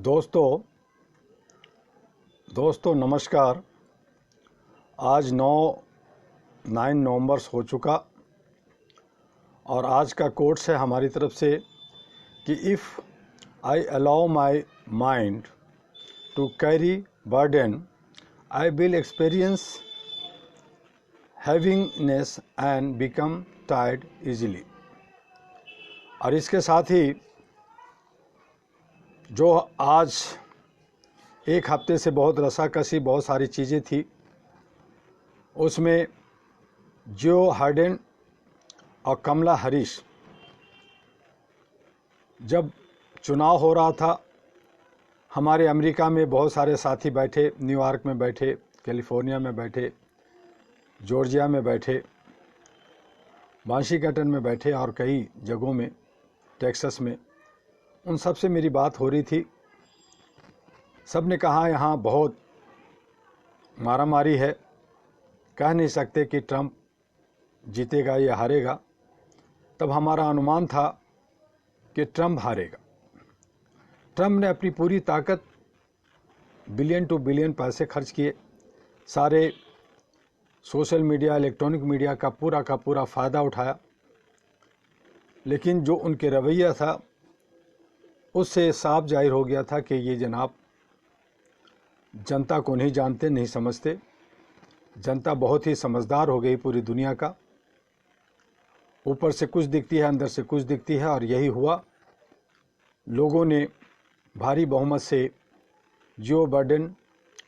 दोस्तों नमस्कार। आज 9 नवंबर हो चुका और आज का कोट्स है हमारी तरफ से कि if I allow my mind to carry burden I will experience heaviness and become tired easily. और इसके साथ ही जो आज एक हफ्ते से बहुत रसाकसी बहुत सारी चीज़ें थी, उसमें जो हाइडेन और कमला हैरिस जब चुनाव हो रहा था, हमारे अमेरिका में बहुत सारे साथी बैठे, न्यूयॉर्क में बैठे, कैलिफोर्निया में बैठे, जॉर्जिया में बैठे, वाशिंगटन में बैठे और कई जगहों में, टेक्सास में, उन सब से मेरी बात हो रही थी। सब ने कहा यहाँ बहुत मारामारी है, कह नहीं सकते कि ट्रंप जीतेगा या हारेगा। तब हमारा अनुमान था कि ट्रंप हारेगा। ट्रंप ने अपनी पूरी ताकत बिलियन टू बिलियन पैसे खर्च किए, सारे सोशल मीडिया, इलेक्ट्रॉनिक मीडिया का पूरा फ़ायदा उठाया, लेकिन जो उनके रवैया था उससे साफ जाहिर हो गया था कि ये जनाब जनता को नहीं जानते, नहीं समझते। जनता बहुत ही समझदार हो गई पूरी दुनिया का, ऊपर से कुछ दिखती है, अंदर से कुछ दिखती है, और यही हुआ। लोगों ने भारी बहुमत से जो बाइडेन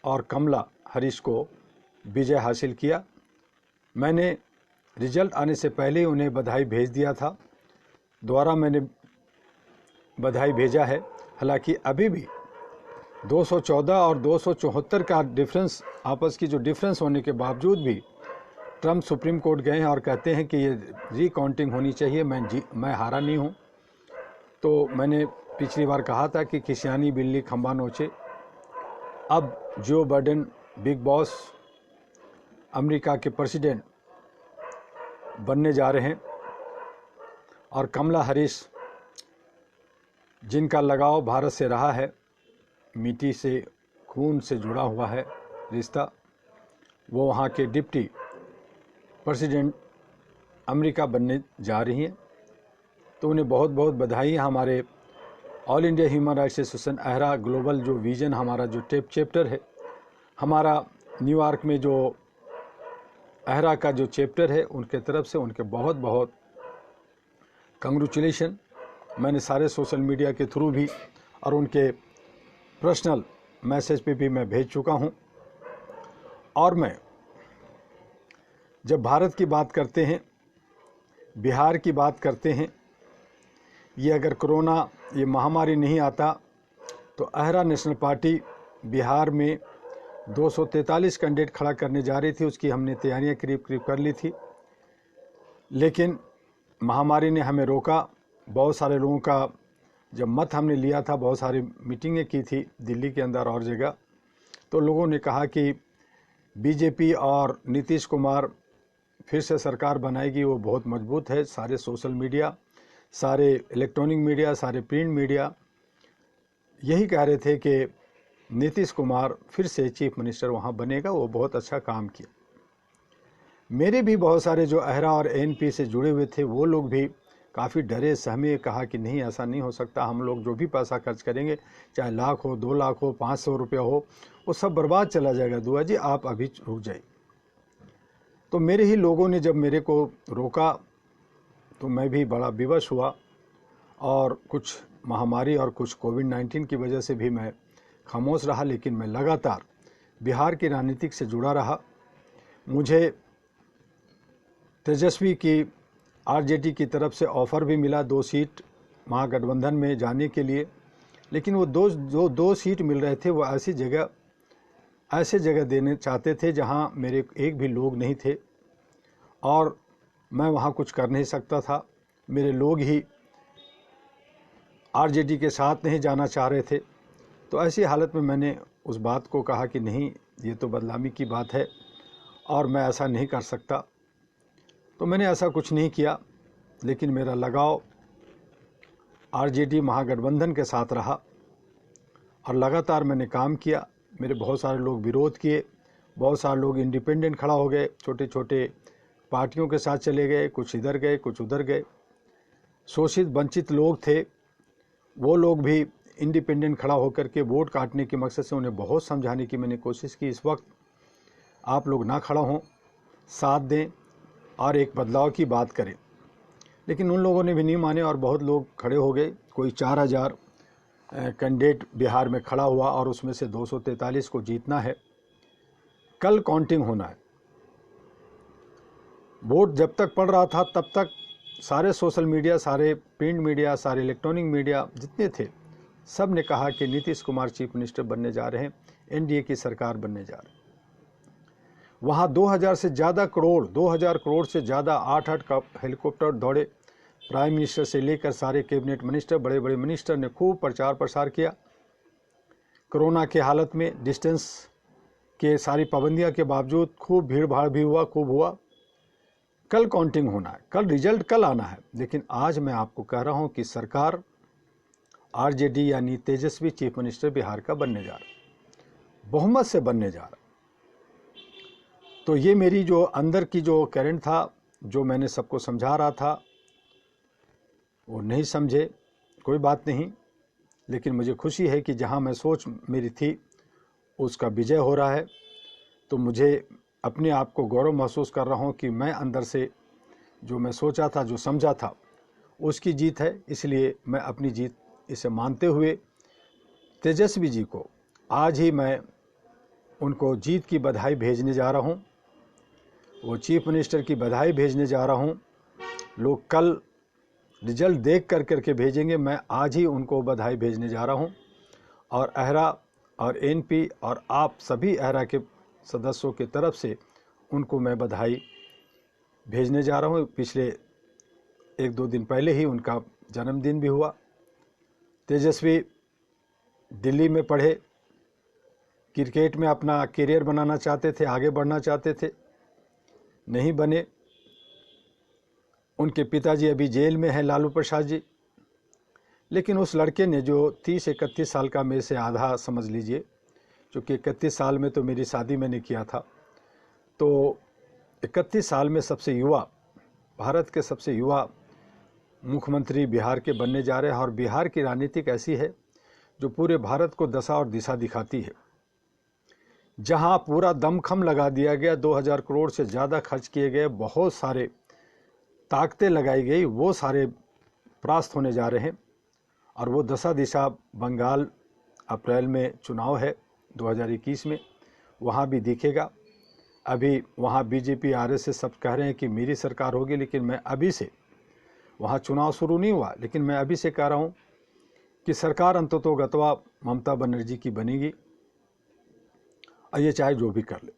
और कमला हैरिस को विजय हासिल किया। मैंने रिजल्ट आने से पहले ही उन्हें बधाई भेज दिया था, दोबारा मैंने बधाई भेजा है। हालांकि अभी भी 214 और 274 का डिफरेंस, आपस की जो डिफरेंस होने के बावजूद भी ट्रंप सुप्रीम कोर्ट गए हैं और कहते हैं कि ये रिकाउंटिंग होनी चाहिए, मैं हारा नहीं हूँ। तो मैंने पिछली बार कहा था कि किसियानी बिल्ली खंबा नोचे। अब Joe Biden big boss America के प्रेसिडेंट बनने जा रहे हैं, और कमला हैरिस जिनका लगाव भारत से रहा है, मिट्टी से, खून से जुड़ा हुआ है रिश्ता, वो वहाँ के डिप्टी प्रेसिडेंट अमेरिका बनने जा रही हैं। तो उन्हें बहुत बहुत बधाई। हमारे all India human rights association AHRA global जो विजन, हमारा जो चैप्टर है, हमारा न्यूयॉर्क में जो अहरा का जो चैप्टर है, उनके तरफ से उनके बहुत बहुत कंग्रेचुलेशन। मैंने सारे सोशल मीडिया के थ्रू भी और उनके पर्सनल मैसेज पे भी मैं भेज चुका हूं। और मैं जब भारत की बात करते हैं, बिहार की बात करते हैं, ये अगर कोरोना, ये महामारी नहीं आता तो अहरा नेशनल पार्टी बिहार में 243 कैंडिडेट खड़ा करने जा रही थी। उसकी हमने तैयारियां करीब कर ली थी, लेकिन महामारी ने हमें रोका। बहुत सारे लोगों का जब मत हमने लिया था, बहुत सारी मीटिंगें की थी दिल्ली के अंदर और जगह, तो लोगों ने कहा कि बीजेपी और नीतीश कुमार फिर से सरकार बनाएगी, वो बहुत मजबूत है। सारे सोशल मीडिया, सारे इलेक्ट्रॉनिक मीडिया, सारे प्रिंट मीडिया यही कह रहे थे कि नीतीश कुमार फिर से चीफ मिनिस्टर वहाँ बनेगा, वो बहुत अच्छा काम किया। मेरे भी बहुत सारे जो अहरा और एएनपी से जुड़े हुए थे, वो लोग भी काफ़ी डरे सहमे, कहा कि नहीं, ऐसा नहीं हो सकता, हम लोग जो भी पैसा खर्च करेंगे, चाहे लाख हो, 2 लाख हो, 500 रुपया हो, वो सब बर्बाद चला जाएगा। दुआ जी आप अभी रुक जाइए। तो मेरे ही लोगों ने जब मेरे को रोका तो मैं भी बड़ा विवश हुआ, और कुछ महामारी और कुछ कोविड-19 की वजह से भी मैं खामोश रहा, लेकिन मैं लगातार बिहार की राजनीतिक से जुड़ा रहा। मुझे तेजस्वी की आरजेडी की तरफ से ऑफ़र भी मिला 2 सीट महागठबंधन में जाने के लिए, लेकिन वो दो सीट मिल रहे थे, वो ऐसे जगह देने चाहते थे जहां मेरे एक भी लोग नहीं थे, और मैं वहां कुछ कर नहीं सकता था। मेरे लोग ही आरजेडी के साथ नहीं जाना चाह रहे थे। तो ऐसी हालत में मैंने उस बात को कहा कि नहीं, ये तो बदनामी की बात है और मैं ऐसा नहीं कर सकता। तो मैंने ऐसा कुछ नहीं किया, लेकिन मेरा लगाव आरजेडी महागठबंधन के साथ रहा, और लगातार मैंने काम किया। मेरे बहुत सारे लोग विरोध किए, बहुत सारे लोग इंडिपेंडेंट खड़ा हो गए, छोटे छोटे पार्टियों के साथ चले गए, कुछ इधर गए कुछ उधर गए। शोषित वंचित लोग थे, वो लोग भी इंडिपेंडेंट खड़ा होकर के वोट काटने के मकसद से उन्हें बहुत समझाने की मैंने कोशिश की, इस वक्त आप लोग ना खड़ा हों, साथ दें और एक बदलाव की बात करें। लेकिन उन लोगों ने भी नहीं माने और बहुत लोग खड़े हो गए। कोई 4000 कैंडिडेट बिहार में खड़ा हुआ और उसमें से 243 को जीतना है। कल काउंटिंग होना है। वोट जब तक पड़ रहा था तब तक सारे सोशल मीडिया, सारे प्रिंट मीडिया, सारे इलेक्ट्रॉनिक मीडिया जितने थे, सब ने कहा कि नीतीश कुमार चीफ मिनिस्टर बनने जा रहे हैं, एनडीए की सरकार बनने जा रही है। वहाँ 2000 से ज़्यादा करोड़, 2000 करोड़ से ज़्यादा 8-8 हेलीकॉप्टर दौड़े। प्राइम मिनिस्टर से लेकर सारे कैबिनेट मिनिस्टर, बड़े बड़े मिनिस्टर ने खूब प्रचार प्रसार किया। कोरोना के हालत में डिस्टेंस के सारी पाबंदियों के बावजूद खूब भीड़ भाड़ भी हुआ, खूब हुआ। कल काउंटिंग होना है, कल रिजल्ट कल आना है। लेकिन आज मैं आपको कह रहा हूं कि सरकार आरजेडी यानी तेजस्वी चीफ मिनिस्टर बिहार का बनने जा रहा है, बहुमत से बनने जा रहा है। तो ये मेरी जो अंदर की जो करंट था, जो मैंने सबको समझा रहा था, वो नहीं समझे, कोई बात नहीं। लेकिन मुझे खुशी है कि जहां मैं सोच मेरी थी उसका विजय हो रहा है। तो मुझे अपने आप को गौरव महसूस कर रहा हूं कि मैं अंदर से जो मैं सोचा था, जो समझा था, उसकी जीत है। इसलिए मैं अपनी जीत इसे मानते हुए तेजस्वी जी को आज ही मैं उनको जीत की बधाई भेजने जा रहा हूं। वो चीफ मिनिस्टर की बधाई भेजने जा रहा हूं। लोग कल रिजल्ट देख करके भेजेंगे, मैं आज ही उनको बधाई भेजने जा रहा हूं। और अहरा और एनपी और आप सभी अहरा के सदस्यों की तरफ से उनको मैं बधाई भेजने जा रहा हूं। पिछले 1-2 दिन पहले ही उनका जन्मदिन भी हुआ। तेजस्वी दिल्ली में पढ़े, क्रिकेट में अपना करियर बनाना चाहते थे, आगे बढ़ना चाहते थे, नहीं बने। उनके पिताजी अभी जेल में हैं, लालू प्रसाद जी। लेकिन उस लड़के ने जो 30-31 साल का, मेरे से आधा समझ लीजिए, क्योंकि 31 साल में तो मेरी शादी मैंने किया था, तो 31 साल में सबसे युवा, भारत के सबसे युवा मुख्यमंत्री बिहार के बनने जा रहे हैं। और बिहार की राजनीतिक ऐसी है जो पूरे भारत को दशा और दिशा दिखाती है। जहां पूरा दमखम लगा दिया गया, 2000 करोड़ से ज़्यादा खर्च किए गए, बहुत सारे ताकतें लगाई गई, वो सारे परास्त होने जा रहे हैं। और वो दशा दिशा बंगाल अप्रैल में चुनाव है 2021 में, वहाँ भी दिखेगा। अभी वहाँ बीजेपी आरएसएस सब कह रहे हैं कि मेरी सरकार होगी, लेकिन मैं अभी से, वहाँ चुनाव शुरू नहीं हुआ, लेकिन मैं अभी से कह रहा हूँ कि सरकार अंततोगत्वा ममता बनर्जी की बनेगी, और ये चाहे जो भी कर ले।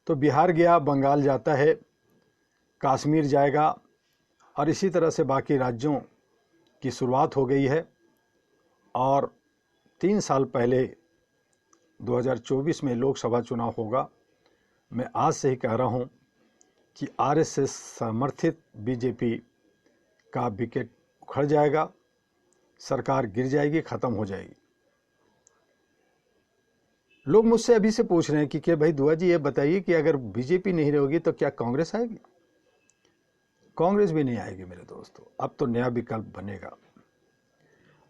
तो बिहार गया, बंगाल जाता है, कश्मीर जाएगा, और इसी तरह से बाकी राज्यों की शुरुआत हो गई है। और 3 साल पहले 2024 में लोकसभा चुनाव होगा। मैं आज से ही कह रहा हूं कि आरएसएस समर्थित बीजेपी का विकेट उखड़ जाएगा, सरकार गिर जाएगी, खत्म हो जाएगी। लोग मुझसे अभी से पूछ रहे हैं कि भाई दुआ जी ये बताइए कि अगर बीजेपी नहीं रहेगी तो क्या कांग्रेस आएगी? कांग्रेस भी नहीं आएगी मेरे दोस्तों। अब तो नया विकल्प बनेगा।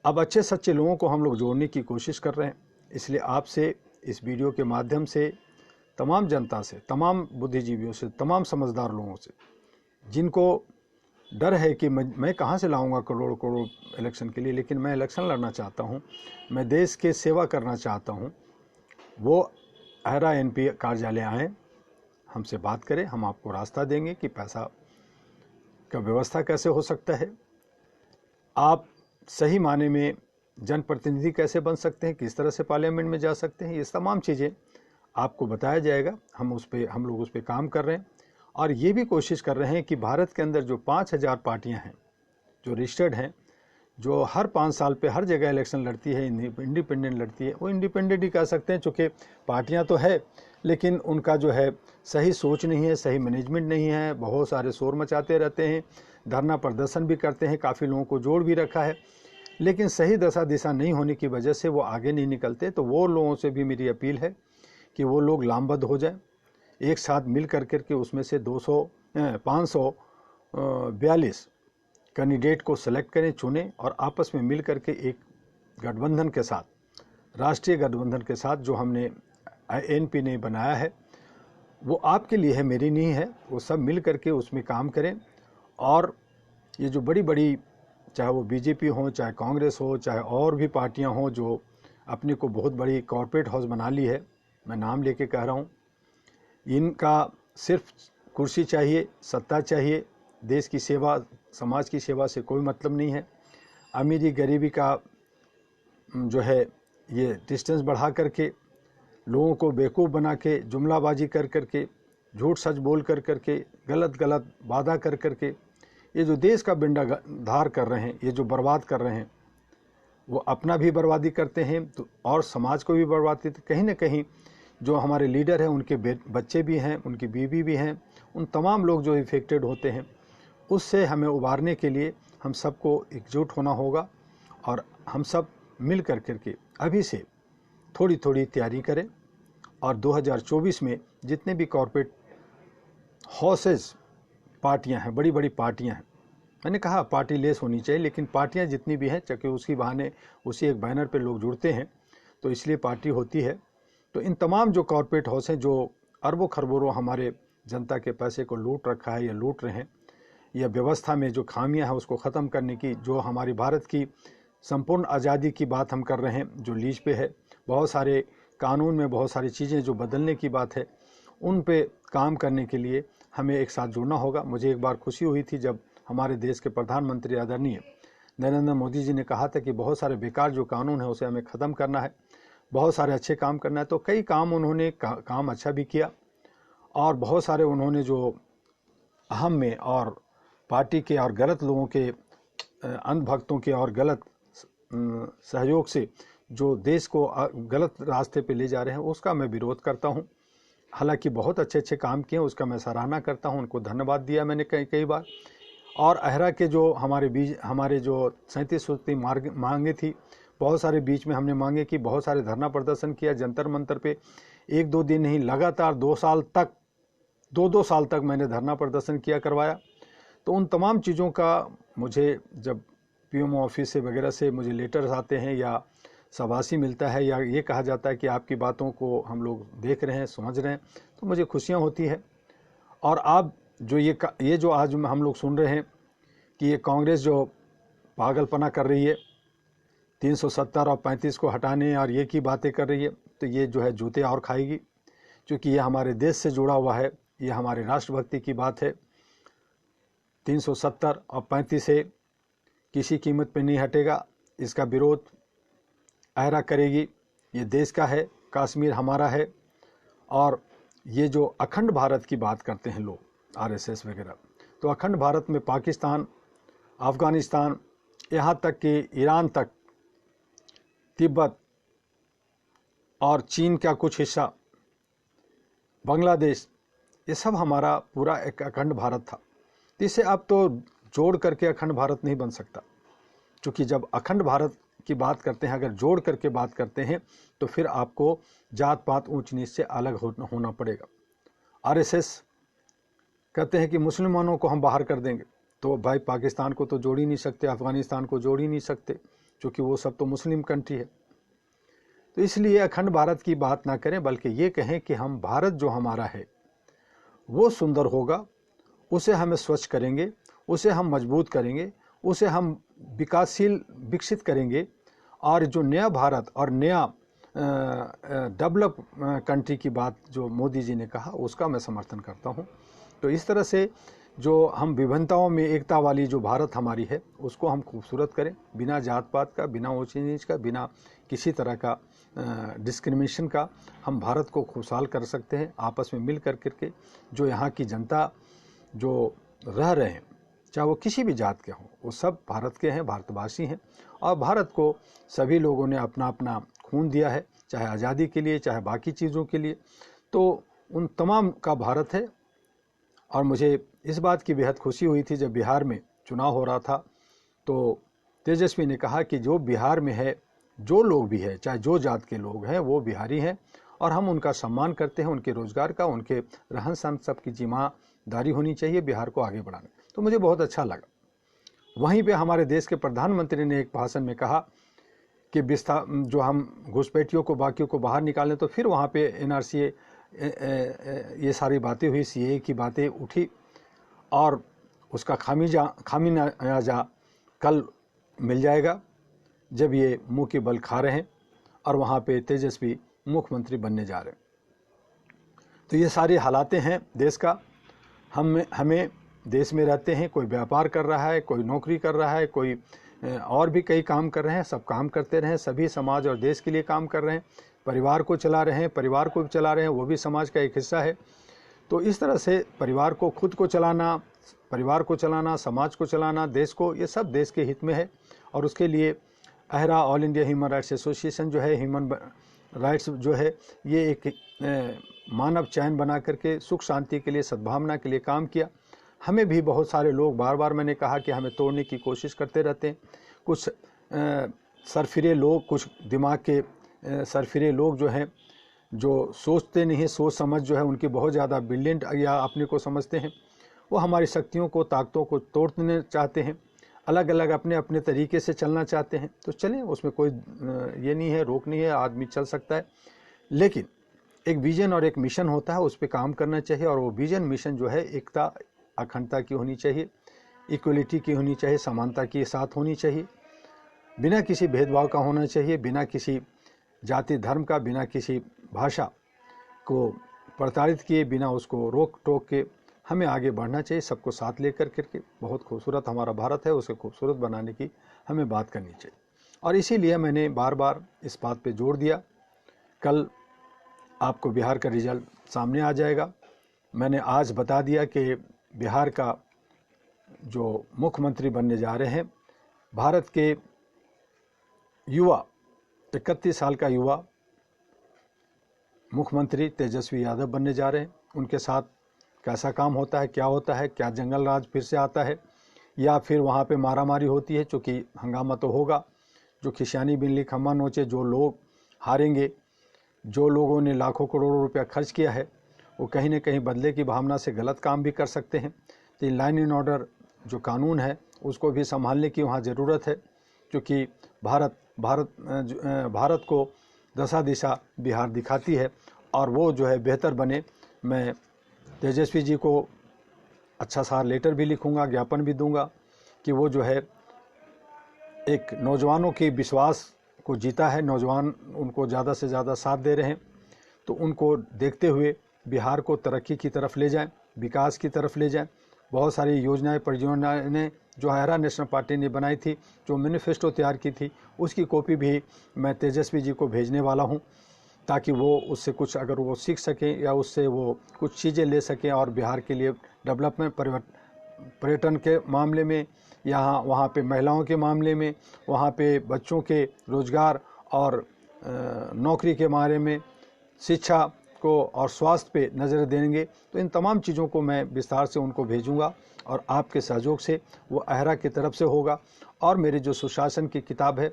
अब अच्छे सच्चे लोगों को हम लोग जोड़ने की कोशिश कर रहे हैं। इसलिए आपसे इस वीडियो के माध्यम से तमाम जनता से, तमाम बुद्धिजीवियों से, तमाम समझदार लोगों से, जिनको डर है कि मैं कहाँ से लाऊंगा करोड़ करोड़ इलेक्शन के लिए, लेकिन मैं इलेक्शन लड़ना चाहता हूँ, मैं देश के सेवा करना चाहता हूँ, वो अहरा एनपी कार्यालय आएँ, हमसे बात करें, हम आपको रास्ता देंगे कि पैसा का व्यवस्था कैसे हो सकता है, आप सही माने में जनप्रतिनिधि कैसे बन सकते हैं, किस तरह से पार्लियामेंट में जा सकते हैं, ये तमाम चीज़ें आपको बताया जाएगा। हम लोग उस पर काम कर रहे हैं। और ये भी कोशिश कर रहे हैं कि भारत के अंदर जो 5000 पार्टियां हैं जो रजिस्टर्ड हैं, जो हर 5 साल पे हर जगह इलेक्शन लड़ती है, इंडिपेंडेंट लड़ती है, वो इंडिपेंडेंट ही कह सकते हैं, चूँकि पार्टियां तो है लेकिन उनका जो है सही सोच नहीं है, सही मैनेजमेंट नहीं है, बहुत सारे शोर मचाते रहते हैं, धरना प्रदर्शन भी करते हैं, काफ़ी लोगों को जोड़ भी रखा है। लेकिन सही दशा दिशा नहीं होने की वजह से वो आगे नहीं निकलते। तो वो लोगों से भी मेरी अपील है कि वो लोग लामबद्ध हो जाएं, एक साथ मिल करके उसमें से 542 कैंडिडेट को सेलेक्ट करें, चुनें और आपस में मिल करके एक गठबंधन के साथ, राष्ट्रीय गठबंधन के साथ जो हमने एनपी ने बनाया है, वो आपके लिए है, मेरी नहीं है। वो सब मिल करके उसमें काम करें। और ये जो बड़ी बड़ी, चाहे वो बीजेपी हो, चाहे कांग्रेस हो, चाहे और भी पार्टियां हों जो अपने को बहुत बड़ी कॉरपोरेट हाउस बना ली है, मैं नाम लेके कह रहा हूँ, इनका सिर्फ कुर्सी चाहिए, सत्ता चाहिए, देश की सेवा, समाज की सेवा से कोई मतलब नहीं है। अमीरी गरीबी का जो है ये डिस्टेंस बढ़ा करके, लोगों को बेवकूफ़ बना के, जुमलाबाजी कर करके, झूठ सच बोल कर करके, गलत गलत वादा कर करके ये जो देश का बिंडाधार कर रहे हैं, ये जो बर्बाद कर रहे हैं, वो अपना भी बर्बादी करते हैं तो और समाज को भी बर्बाद करते। कहीं ना कहीं जो हमारे लीडर हैं उनके बच्चे भी हैं, उनकी बीवी भी हैं, उन तमाम लोग जो इफेक्टेड होते हैं, उससे हमें उबारने के लिए हम सबको एकजुट होना होगा। और हम सब मिल कर करके अभी से थोड़ी थोड़ी तैयारी करें और 2024 में जितने भी कॉरपोरेट हाउसेस पार्टियां हैं, बड़ी बड़ी पार्टियां हैं, मैंने कहा पार्टी लेस होनी चाहिए, लेकिन पार्टियां जितनी भी हैं, चूँकि उसकी बहाने उसी एक बैनर पे लोग जुड़ते हैं तो इसलिए पार्टी होती है। तो इन तमाम जो कॉरपोरेट हाउस हैं जो अरबों खरबों हमारे जनता के पैसे को लूट रखा है या लूट रहे हैं, या व्यवस्था में जो खामियां हैं उसको ख़त्म करने की, जो हमारी भारत की संपूर्ण आज़ादी की बात हम कर रहे हैं, जो लीज पे है, बहुत सारे कानून में बहुत सारी चीज़ें जो बदलने की बात है, उन पे काम करने के लिए हमें एक साथ जुड़ना होगा। मुझे एक बार खुशी हुई थी जब हमारे देश के प्रधानमंत्री आदरणीय नरेंद्र मोदी जी ने कहा था कि बहुत सारे बेकार जो कानून है उसे हमें ख़त्म करना है, बहुत सारे अच्छे काम करना है। तो कई काम उन्होंने काम अच्छा भी किया और बहुत सारे उन्होंने जो अहम में और पार्टी के और गलत लोगों के, अंधभक्तों के और गलत सहयोग से जो देश को गलत रास्ते पे ले जा रहे हैं, उसका मैं विरोध करता हूं। हालांकि बहुत अच्छे अच्छे काम किए, उसका मैं सराहना करता हूं, उनको धन्यवाद दिया मैंने कई बार। और अहरा के जो हमारे जो 37 मांगे थी, बहुत सारे बीच में हमने मांगे कि बहुत सारे धरना प्रदर्शन किया जंतर मंतर पे, 1-2 दिन नहीं, लगातार 2 साल तक, 2 साल तक मैंने धरना प्रदर्शन किया, करवाया। तो उन तमाम चीज़ों का मुझे जब पीएमओ ऑफिस से वगैरह से मुझे लेटर्स आते हैं या शाबाशी मिलता है या ये कहा जाता है कि आपकी बातों को हम लोग देख रहे हैं, समझ रहे हैं, तो मुझे खुशियाँ होती है। और आप जो ये जो आज हम लोग सुन रहे हैं कि ये कांग्रेस जो पागलपना कर रही है, 370 और 35 को हटाने और ये की बातें कर रही है, तो ये जो है जूते और खाएगी, क्योंकि ये हमारे देश से जुड़ा हुआ है, ये हमारे राष्ट्रभक्ति की बात है। 370 और 35 से किसी कीमत पे नहीं हटेगा, इसका विरोध अहरा करेगी। ये देश का है, कश्मीर हमारा है। और ये जो अखंड भारत की बात करते हैं लोग, आरएसएस वगैरह, तो अखंड भारत में पाकिस्तान, अफ़गानिस्तान, यहाँ तक कि ईरान तक, तिब्बत और चीन का कुछ हिस्सा, बांग्लादेश, ये सब हमारा पूरा एक अखंड भारत था। इसे अब तो जोड़ करके अखंड भारत नहीं बन सकता, क्योंकि जब अखंड भारत की बात करते हैं, अगर जोड़ करके बात करते हैं, तो फिर आपको जात पात ऊंच नीच से अलग होना पड़ेगा। आरएसएस कहते हैं कि मुसलमानों को हम बाहर कर देंगे, तो भाई पाकिस्तान को तो जोड़ ही नहीं सकते, अफ़गानिस्तान को जोड़ ही नहीं सकते, क्योंकि वो सब तो मुस्लिम कंट्री है। तो इसलिए अखंड भारत की बात ना करें, बल्कि ये कहें कि हम भारत जो हमारा है वो सुंदर होगा, उसे हमें स्वच्छ करेंगे, उसे हम मजबूत करेंगे, उसे हम विकासशील विकसित करेंगे। और जो नया भारत और नया डेवलप कंट्री की बात जो मोदी जी ने कहा, उसका मैं समर्थन करता हूं। तो इस तरह से जो हम विभिन्नताओं में एकता वाली जो भारत हमारी है, उसको हम खूबसूरत करें, बिना जात पात का, बिना ऊंच नीच का, बिना किसी तरह का डिस्क्रिमिनेशन का हम भारत को खुशहाल कर सकते हैं। आपस में मिल करके जो यहाँ की जनता जो रह रहे हैं, चाहे वो किसी भी जात के हों, वो सब भारत के हैं, भारतवासी हैं। और भारत को सभी लोगों ने अपना अपना खून दिया है, चाहे आज़ादी के लिए, चाहे बाकी चीज़ों के लिए, तो उन तमाम का भारत है। और मुझे इस बात की बेहद खुशी हुई थी जब बिहार में चुनाव हो रहा था, तो तेजस्वी ने कहा कि जो बिहार में है, जो लोग भी है, चाहे जो जात के लोग हैं, वो बिहारी हैं और हम उनका सम्मान करते हैं, उनके रोजगार का, उनके रहन सहन सबकी जिम्मेदारी होनी चाहिए बिहार को आगे बढ़ाने। तो मुझे बहुत अच्छा लगा। वहीं पे हमारे देश के प्रधानमंत्री ने एक भाषण में कहा कि जो हम घुसपैठियों को, बाकियों को बाहर निकालें, तो फिर वहाँ पे एनआरसी ये सारी बातें हुई, सीए की बातें उठी और उसका खामियाजा कल मिल जाएगा जब ये मुंह के बल खा रहे हैं और वहाँ पे तेजस्वी मुख्यमंत्री बनने जा रहे हैं। तो ये सारी हालातें हैं देश का। हमें देश में रहते हैं, कोई व्यापार कर रहा है, कोई नौकरी कर रहा है, कोई और भी कई काम कर रहे हैं, सब काम करते रहें, सभी समाज और देश के लिए काम कर रहे हैं, परिवार को चला रहे हैं, परिवार को भी चला रहे हैं, वो भी समाज का एक हिस्सा है। तो इस तरह से परिवार को, खुद को चलाना, परिवार को चलाना, समाज को चलाना, देश को, ये सब देश के हित में है। और उसके लिए AHRA, all India human rights association जो है, ह्यूमन राइट्स जो है, ये एक मानव चैन बना करके सुख शांति के लिए, सद्भावना के लिए काम किया। हमें भी बहुत सारे लोग, बार बार मैंने कहा कि हमें तोड़ने की कोशिश करते रहते हैं। कुछ सरफिरे लोग, कुछ दिमाग के सरफिरे लोग जो हैं, जो सोचते नहीं, सोच समझ जो है उनकी बहुत ज़्यादा ब्रिलियंट या अपने को समझते हैं, वो हमारी शक्तियों को, ताकतों को तोड़ने चाहते हैं, अलग अलग अपने अपने तरीके से चलना चाहते हैं। तो चलें, उसमें कोई ये नहीं है, रोक नहीं है, आदमी चल सकता है। लेकिन एक विजन और एक मिशन होता है, उस पर काम करना चाहिए। और वो विजन मिशन जो है एकता, अखंडता की होनी चाहिए, इक्वलिटी की होनी चाहिए, समानता के साथ होनी चाहिए, बिना किसी भेदभाव का होना चाहिए, बिना किसी जाति धर्म का, बिना किसी भाषा को प्रताड़ित किए, बिना उसको रोक टोक के हमें आगे बढ़ना चाहिए, सबको साथ लेकर करके। बहुत खूबसूरत हमारा भारत है, उसे खूबसूरत बनाने की हमें बात करनी चाहिए। और इसीलिए मैंने बार बार इस बात पे जोर दिया। कल आपको बिहार का रिजल्ट सामने आ जाएगा। मैंने आज बता दिया कि बिहार का जो मुख्यमंत्री बनने जा रहे हैं, भारत के युवा, 31 साल का युवा मुख्यमंत्री तेजस्वी यादव बनने जा रहे हैं। उनके साथ कैसा काम होता है, क्या होता है, क्या जंगल राज फिर से आता है या फिर वहाँ पे मारामारी होती है, चूँकि हंगामा तो होगा। जो खिसियानी बिल्ली खम्मा नोचे, जो लोग हारेंगे, जो लोगों ने लाखों करोड़ों रुपया खर्च किया है, वो कहीं न कहीं बदले की भावना से गलत काम भी कर सकते हैं। तो लाइन एंड ऑर्डर जो कानून है, उसको भी संभालने की वहाँ ज़रूरत है, क्योंकि भारत को दशा दिशा बिहार दिखाती है और वो जो है बेहतर बने। मैं तेजस्वी जी को अच्छा सा लेटर भी लिखूंगा, ज्ञापन भी दूंगा कि वो जो है एक नौजवानों के विश्वास को जीता है, नौजवान उनको ज़्यादा से ज़्यादा साथ दे रहे हैं, तो उनको देखते हुए बिहार को तरक्की की तरफ ले जाएं, विकास की तरफ ले जाएं। बहुत सारी योजनाएं, परियोजनाएं जो अहरा नेशनल पार्टी ने बनाई थी, जो मैनिफेस्टो तैयार की थी, उसकी कॉपी भी मैं तेजस्वी जी को भेजने वाला हूं, ताकि वो उससे कुछ, अगर वो सीख सकें या उससे वो कुछ चीज़ें ले सकें और बिहार के लिए डेवलपमेंट, पर्यटन के मामले में, यहाँ वहाँ पे महिलाओं के मामले में, वहाँ पे बच्चों के रोज़गार और नौकरी के बारे में, शिक्षा को और स्वास्थ्य पे नज़र देंगे। तो इन तमाम चीज़ों को मैं विस्तार से उनको भेजूंगा और आपके सहयोग से वो अहरा की तरफ से होगा। और मेरी जो सुशासन की किताब है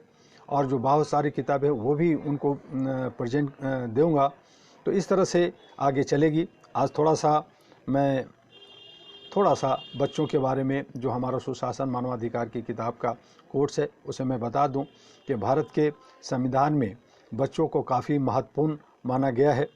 और जो बहुत सारी किताब है, वो भी उनको प्रेजेंट दूंगा। तो इस तरह से आगे चलेगी। आज थोड़ा सा बच्चों के बारे में, जो हमारा सुशासन मानवाधिकार की किताब का कोर्स है, उसे मैं बता दूं कि भारत के संविधान में बच्चों को काफ़ी महत्वपूर्ण माना गया है।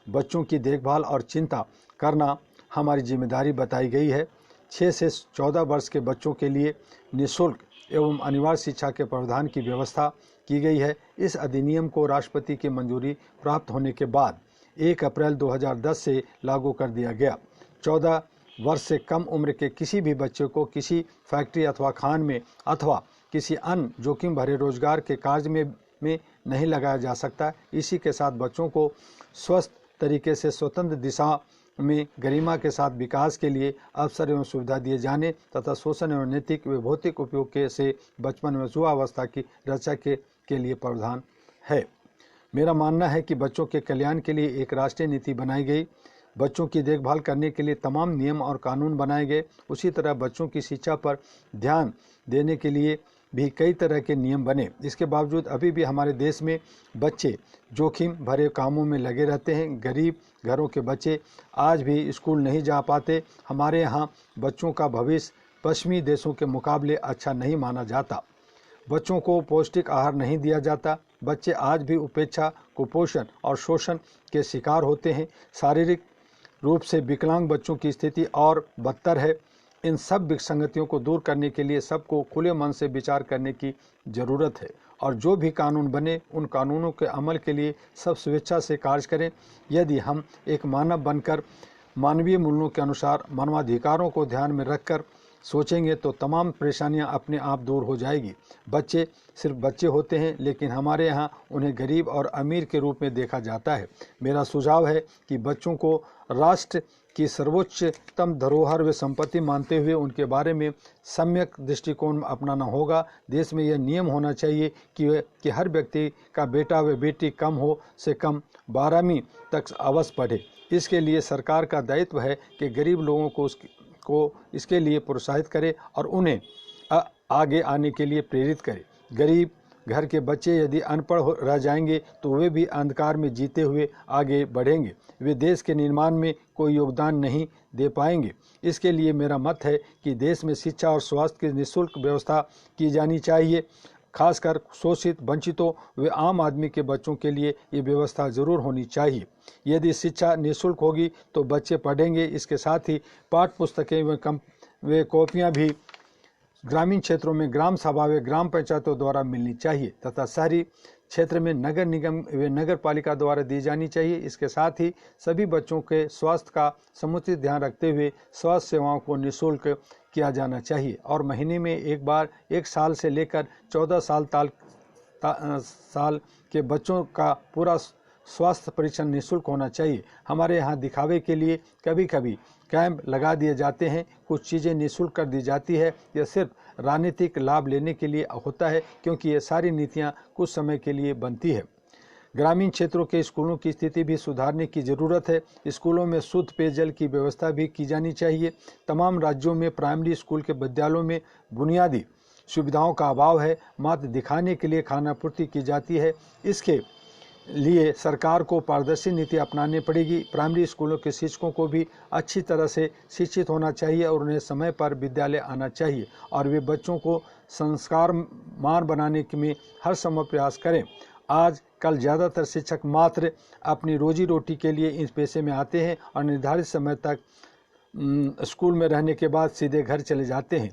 बच्चों की देखभाल और चिंता करना हमारी जिम्मेदारी बताई गई है। 6 से 14 वर्ष के बच्चों के लिए निःशुल्क एवं अनिवार्य शिक्षा के प्रावधान की व्यवस्था की गई है। इस अधिनियम को राष्ट्रपति की मंजूरी प्राप्त होने के बाद 1 अप्रैल 2010 से लागू कर दिया गया। 14 वर्ष से कम उम्र के किसी भी बच्चे को किसी फैक्ट्री अथवा खान में अथवा किसी अन्य जोखिम भरे रोजगार के कार्य में नहीं लगाया जा सकता। इसी के साथ बच्चों को स्वस्थ तरीके से स्वतंत्र दिशा में गरिमा के साथ विकास के लिए अवसर एवं सुविधा दिए जाने तथा शोषण एवं नैतिक व भौतिक उपयोग के से बचपन में युवावस्था की रक्षा के लिए प्रावधान है। मेरा मानना है कि बच्चों के कल्याण के लिए एक राष्ट्रीय नीति बनाई गई। बच्चों की देखभाल करने के लिए तमाम नियम और कानून बनाए गए। उसी तरह बच्चों की शिक्षा पर ध्यान देने के लिए भी कई तरह के नियम बने। इसके बावजूद अभी भी हमारे देश में बच्चे जोखिम भरे कामों में लगे रहते हैं। गरीब घरों के बच्चे आज भी स्कूल नहीं जा पाते। हमारे यहाँ बच्चों का भविष्य पश्चिमी देशों के मुकाबले अच्छा नहीं माना जाता। बच्चों को पौष्टिक आहार नहीं दिया जाता। बच्चे आज भी उपेक्षा, कुपोषण और शोषण के शिकार होते हैं। शारीरिक रूप से विकलांग बच्चों की स्थिति और बदतर है। इन सब विसंगतियों को दूर करने के लिए सबको खुले मन से विचार करने की ज़रूरत है और जो भी कानून बने उन कानूनों के अमल के लिए सब स्वेच्छा से कार्य करें। यदि हम एक मानव बनकर मानवीय मूल्यों के अनुसार मानवाधिकारों को ध्यान में रखकर सोचेंगे तो तमाम परेशानियां अपने आप दूर हो जाएगी। बच्चे सिर्फ बच्चे होते हैं, लेकिन हमारे यहाँ उन्हें गरीब और अमीर के रूप में देखा जाता है। मेरा सुझाव है कि बच्चों को राष्ट्र की सर्वोच्चतम धरोहर व संपत्ति मानते हुए उनके बारे में सम्यक दृष्टिकोण अपनाना होगा। देश में यह नियम होना चाहिए कि हर व्यक्ति का बेटा व बेटी कम हो से कम 12वीं तक अवश्य पढ़े। इसके लिए सरकार का दायित्व है कि गरीब लोगों को इसके लिए प्रोत्साहित करे और उन्हें आगे आने के लिए प्रेरित करे। गरीब घर के बच्चे यदि अनपढ़ रह जाएंगे तो वे भी अंधकार में जीते हुए आगे बढ़ेंगे। वे देश के निर्माण में कोई योगदान नहीं दे पाएंगे। इसके लिए मेरा मत है कि देश में शिक्षा और स्वास्थ्य की निःशुल्क व्यवस्था की जानी चाहिए। खासकर शोषित, वंचितों व आम आदमी के बच्चों के लिए ये व्यवस्था जरूर होनी चाहिए। यदि शिक्षा निःशुल्क होगी तो बच्चे पढ़ेंगे। इसके साथ ही पाठ्य पुस्तकें व कॉपियाँ भी ग्रामीण क्षेत्रों में ग्राम सभा व ग्राम पंचायतों द्वारा मिलनी चाहिए तथा शहरी क्षेत्र में नगर निगम व नगर पालिका द्वारा दी जानी चाहिए। इसके साथ ही सभी बच्चों के स्वास्थ्य का समुचित ध्यान रखते हुए स्वास्थ्य सेवाओं को निःशुल्क किया जाना चाहिए और महीने में एक बार 1 साल से लेकर 14 साल के बच्चों का पूरा स्वास्थ्य परीक्षण निःशुल्क होना चाहिए। हमारे यहाँ दिखावे के लिए कभी कभी कैंप लगा दिए जाते हैं, कुछ चीज़ें निःशुल्क कर दी जाती है। यह सिर्फ राजनीतिक लाभ लेने के लिए होता है, क्योंकि ये सारी नीतियाँ कुछ समय के लिए बनती है। ग्रामीण क्षेत्रों के स्कूलों की स्थिति भी सुधारने की ज़रूरत है। स्कूलों में शुद्ध पेयजल की व्यवस्था भी की जानी चाहिए। तमाम राज्यों में प्राइमरी स्कूल के विद्यालयों में बुनियादी सुविधाओं का अभाव है। मात्र दिखाने के लिए खानापूर्ति की जाती है। इसके लिए सरकार को पारदर्शी नीति अपनानी पड़ेगी। प्राइमरी स्कूलों के शिक्षकों को भी अच्छी तरह से शिक्षित होना चाहिए और उन्हें समय पर विद्यालय आना चाहिए और वे बच्चों को संस्कारवान बनाने में हर संभव प्रयास करें। आज कल ज़्यादातर शिक्षक मात्र अपनी रोजी रोटी के लिए इस पेशे में आते हैं और निर्धारित समय तक स्कूल में रहने के बाद सीधे घर चले जाते हैं।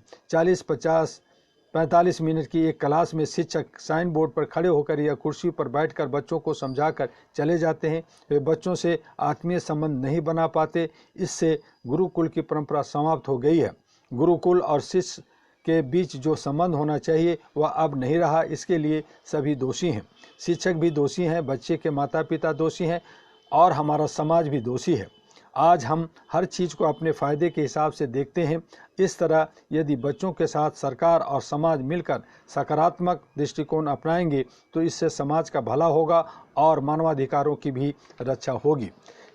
45 मिनट की एक क्लास में शिक्षक साइन बोर्ड पर खड़े होकर या कुर्सी पर बैठकर बच्चों को समझाकर चले जाते हैं। वे बच्चों से आत्मीय संबंध नहीं बना पाते। इससे गुरुकुल की परंपरा समाप्त हो गई है। गुरुकुल और शिष्य के बीच जो संबंध होना चाहिए वह अब नहीं रहा। इसके लिए सभी दोषी हैं। शिक्षक भी दोषी हैं, बच्चे के माता पिता दोषी हैं और हमारा समाज भी दोषी है। आज हम हर चीज़ को अपने फ़ायदे के हिसाब से देखते हैं। इस तरह यदि बच्चों के साथ सरकार और समाज मिलकर सकारात्मक दृष्टिकोण अपनाएंगे तो इससे समाज का भला होगा और मानवाधिकारों की भी रक्षा होगी।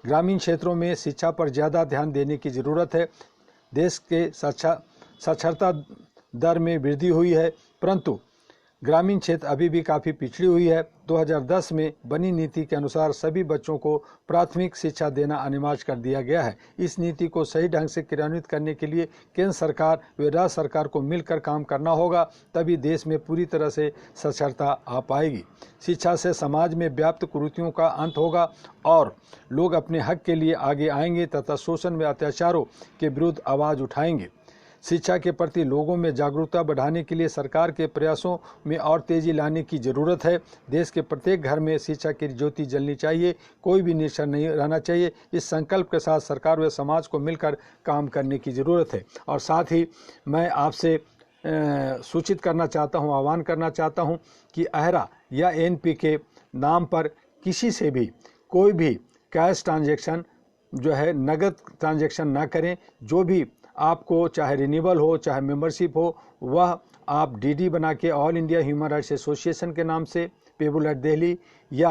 ग्रामीण क्षेत्रों में शिक्षा पर ज़्यादा ध्यान देने की ज़रूरत है। देश के साक्षरता दर में वृद्धि हुई है, परंतु ग्रामीण क्षेत्र अभी भी काफ़ी पिछड़ी हुई है। 2010 में बनी नीति के अनुसार सभी बच्चों को प्राथमिक शिक्षा देना अनिवार्य कर दिया गया है। इस नीति को सही ढंग से क्रियान्वित करने के लिए केंद्र सरकार व राज्य सरकार को मिलकर काम करना होगा, तभी देश में पूरी तरह से साक्षरता आ पाएगी। शिक्षा से समाज में व्याप्त कुरीतियों का अंत होगा और लोग अपने हक के लिए आगे आएंगे तथा शोषण व अत्याचारों के विरुद्ध आवाज़ उठाएंगे। शिक्षा के प्रति लोगों में जागरूकता बढ़ाने के लिए सरकार के प्रयासों में और तेजी लाने की ज़रूरत है। देश के प्रत्येक घर में शिक्षा की ज्योति जलनी चाहिए, कोई भी निरक्षर नहीं रहना चाहिए। इस संकल्प के साथ सरकार व समाज को मिलकर काम करने की ज़रूरत है। और साथ ही मैं आपसे सूचित करना चाहता हूँ, आह्वान करना चाहता हूँ कि अहरा या एनपी के नाम पर किसी से भी कोई भी कैश ट्रांजैक्शन जो है नगद ट्रांजैक्शन ना करें। जो भी आपको चाहे रिन्यूअल हो चाहे मेंबरशिप हो वह आप डीडी बना के all India human rights association के नाम से पेबल एट दिल्ली या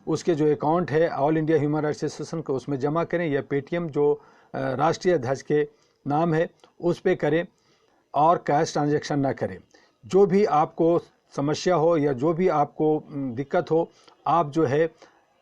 उसके जो अकाउंट है all India human rights association को उसमें जमा करें या पेटीएम जो राष्ट्रीय अध्यक्ष के नाम है उस पे करें और कैश ट्रांजैक्शन ना करें। जो भी आपको समस्या हो या जो भी आपको दिक्कत हो, आप जो है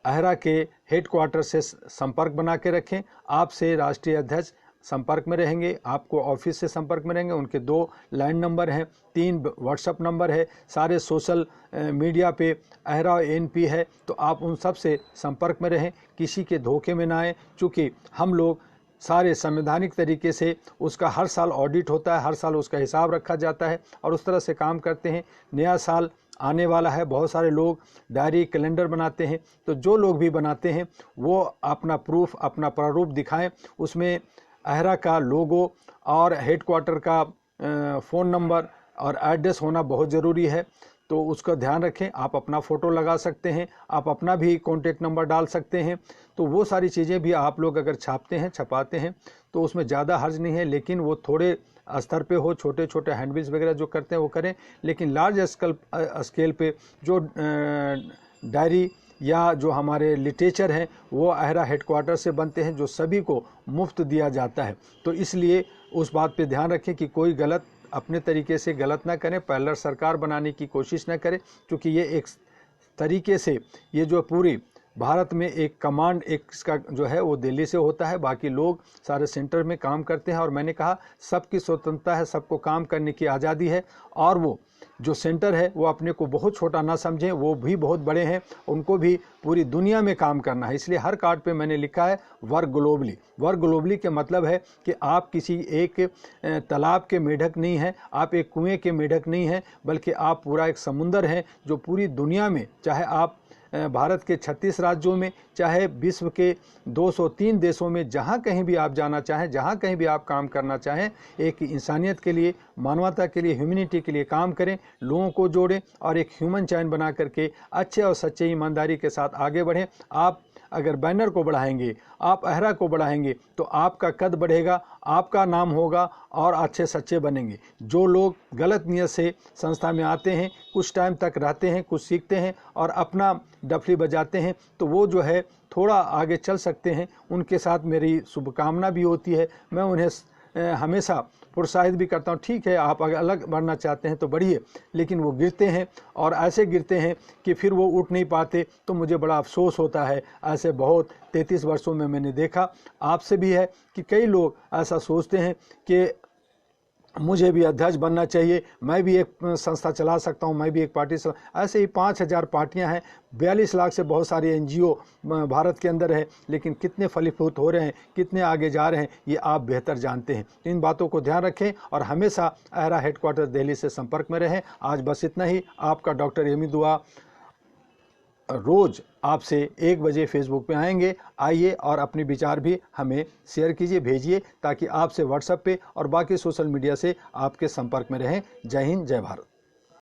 अहरा के हेडक्वार्टर से संपर्क बना के रखें। आपसे राष्ट्रीय अध्यक्ष संपर्क में रहेंगे, आपको ऑफिस से संपर्क में रहेंगे। उनके 2 लैंड नंबर हैं, 3 व्हाट्सएप नंबर है, सारे सोशल मीडिया पे अहरा ANP है, तो आप उन सब से संपर्क में रहें, किसी के धोखे में ना आए। चूँकि हम लोग सारे संवैधानिक तरीके से उसका हर साल ऑडिट होता है, हर साल उसका हिसाब रखा जाता है और उस तरह से काम करते हैं। नया साल आने वाला है, बहुत सारे लोग डायरी कैलेंडर बनाते हैं, तो जो लोग भी बनाते हैं वो अपना प्रूफ, अपना प्रारूप दिखाएं। उसमें अहरा का लोगो और हेडक्वार्टर का फ़ोन नंबर और एड्रेस होना बहुत ज़रूरी है, तो उसका ध्यान रखें। आप अपना फ़ोटो लगा सकते हैं, आप अपना भी कॉन्टेक्ट नंबर डाल सकते हैं। तो वो सारी चीज़ें भी आप लोग अगर छापते हैं, छपाते हैं, तो उसमें ज़्यादा हर्ज नहीं है, लेकिन वो थोड़े स्तर पे हो, छोटे छोटे हैंडबिल्स वगैरह जो करते हैं वो करें। लेकिन लार्ज स्केल पे जो डायरी या जो हमारे लिटरेचर हैं वो अहरा हेडक्वार्टर से बनते हैं, जो सभी को मुफ्त दिया जाता है। तो इसलिए उस बात पे ध्यान रखें कि कोई गलत अपने तरीके से गलत ना करें, पैरेलल सरकार बनाने की कोशिश ना करें, क्योंकि ये एक तरीके से ये जो पूरी भारत में एक कमांड एक इसका जो है वो दिल्ली से होता है, बाकी लोग सारे सेंटर में काम करते हैं। और मैंने कहा सबकी स्वतंत्रता है, सबको काम करने की आज़ादी है, और वो जो सेंटर है वो अपने को बहुत छोटा ना समझें, वो भी बहुत बड़े हैं, उनको भी पूरी दुनिया में काम करना है। इसलिए हर कार्ड पे मैंने लिखा है वर्क ग्लोबली। वर्क ग्लोबली के मतलब है कि आप किसी एक तालाब के मेढक नहीं हैं, आप एक कुएं के मेढक नहीं हैं, बल्कि आप पूरा एक समुंदर हैं जो पूरी दुनिया में, चाहे आप भारत के 36 राज्यों में, चाहे विश्व के 203 देशों में, जहाँ कहीं भी आप जाना चाहें, जहाँ कहीं भी आप काम करना चाहें, एक इंसानियत के लिए, मानवता के लिए, ह्यूमैनिटी के लिए काम करें, लोगों को जोड़ें और एक ह्यूमन चैन बना करके अच्छे और सच्चे ईमानदारी के साथ आगे बढ़ें। आप अगर बैनर को बढ़ाएंगे, आप अहरा को बढ़ाएंगे, तो आपका कद बढ़ेगा, आपका नाम होगा और अच्छे सच्चे बनेंगे। जो लोग गलत नियत से संस्था में आते हैं, कुछ टाइम तक रहते हैं, कुछ सीखते हैं और अपना डफली बजाते हैं, तो वो जो है थोड़ा आगे चल सकते हैं। उनके साथ मेरी शुभकामना भी होती है, मैं उन्हें हमेशा प्रोत्साहित भी करता हूँ। ठीक है, आप अगर अलग बढ़ना चाहते हैं तो बढ़िए, लेकिन वो गिरते हैं और ऐसे गिरते हैं कि फिर वो उठ नहीं पाते, तो मुझे बड़ा अफसोस होता है। ऐसे बहुत 33 वर्षों में मैंने देखा, आपसे भी है कि कई लोग ऐसा सोचते हैं कि मुझे भी अध्यक्ष बनना चाहिए, मैं भी एक संस्था चला सकता हूं, मैं भी एक पार्टी चला। ऐसे ही 5000 पार्टियां हैं, 42 लाख से बहुत सारे NGO भारत के अंदर है, लेकिन कितने फलीभूत हो रहे हैं, कितने आगे जा रहे हैं, ये आप बेहतर जानते हैं। इन बातों को ध्यान रखें और हमेशा अहरा हेडक्वार्टर दिल्ली से संपर्क में रहें। आज बस इतना ही। आपका डॉक्टर एमी दुआ रोज़ आपसे 1 बजे फेसबुक पे आएंगे। आइए और अपने विचार भी हमें शेयर कीजिए, भेजिए, ताकि आपसे व्हाट्सएप पे और बाकी सोशल मीडिया से आपके संपर्क में रहें। जय हिंद, जय भारत।